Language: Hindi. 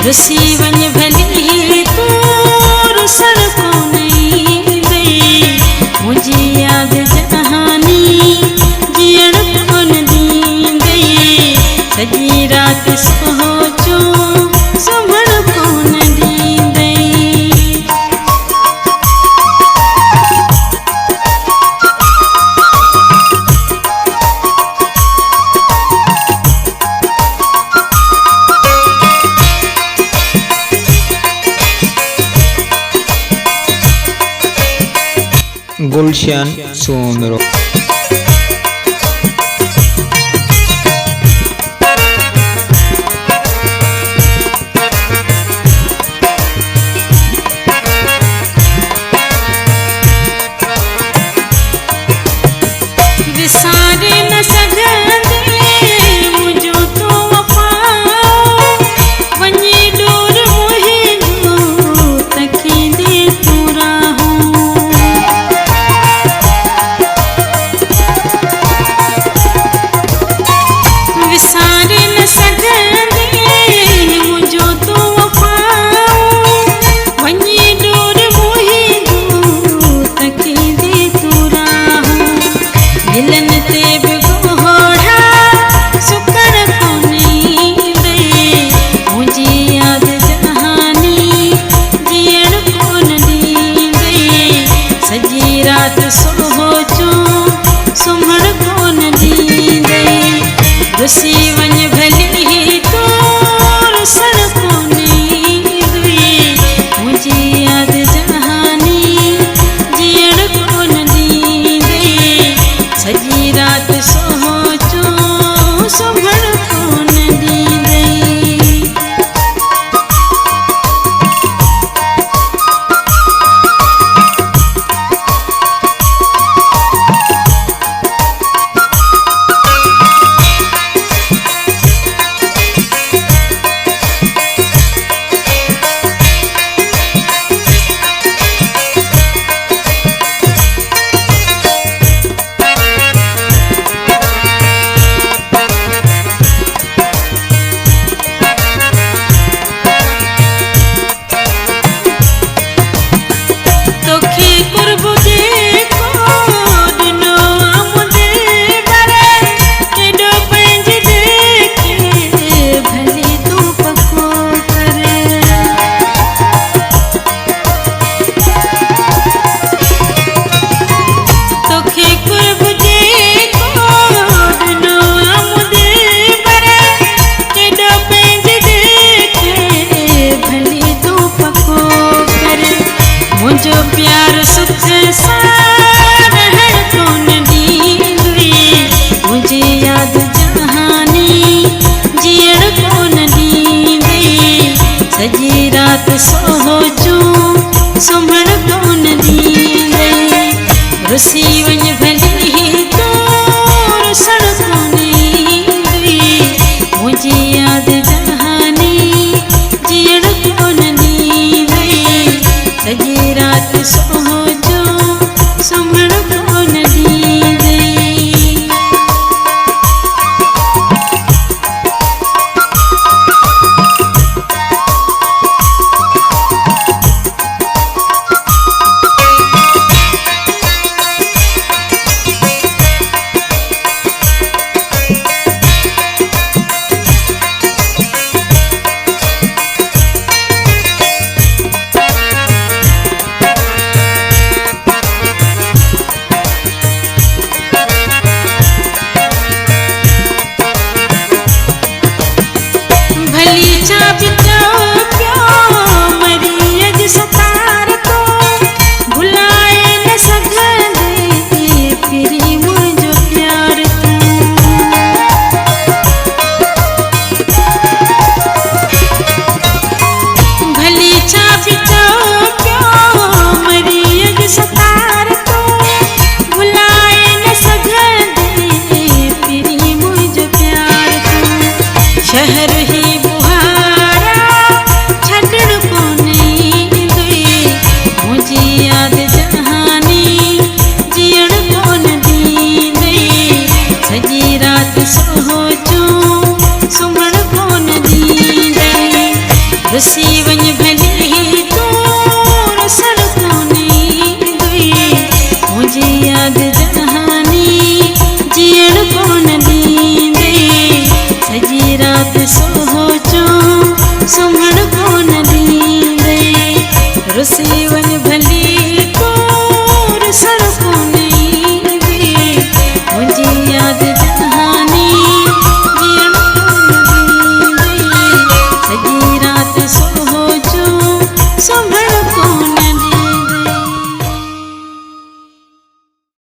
रुसी वञ भली तू रुसण कोन ईंदई मुंहिंजी यादि जहानी जीअण कोन ॾींदई सॼी राति सोचूं सुम्हण कोन ॾींदई। गुलशन सोमरो विसारे न सघंदे मुंहिंजो तूं वफ़ा वञी डोर मुंहिंजो तकींदे तूं राहूं। विसारे न सघंदे मुंहिंजो तूं वफ़ा वञी डोर मुंहिंजो तकींदे तूं राहूं। दिलनि ते बि घोड़ा सुकण कोन ईंदई मुंहिंजी यादि जहानी जीअण कोन ॾींदई सॼी राति सोचूं सुम्हण कोन ॾींदई। रुसी वञ भली तू रुसण कोन ईंदई मुंहिंजी यादि जहानी जीअण कोन ॾींदई सॼी राति सोचूं सुम्हण कोन ॾींदई। तोखे कुर्ब जेको ॾिनो आ मुंहिंजे बर केॾो पंहिंजे देखे भली तूं पको कर। तोखे कुर्ब जेको ॾिनो आ मुंहिंजे बर केॾो पंहिंजे देखे भली तूं पको कर। मुंहिंजो प्यार सुख सां रहण कोन ॾींदई मुंहिंजी यादि जहानी जीअण कोन ॾींदई सॼी राति सोचूं सुम्हण कोन ॾींदई। रुसी वञ भली तू रुसण कोन ईंदई मुंहिंजी यादि जहानी जीअण कोन ॾींदई सॼी राति सोचूं सुम्हण कोन ॾींदई। रुसी वञ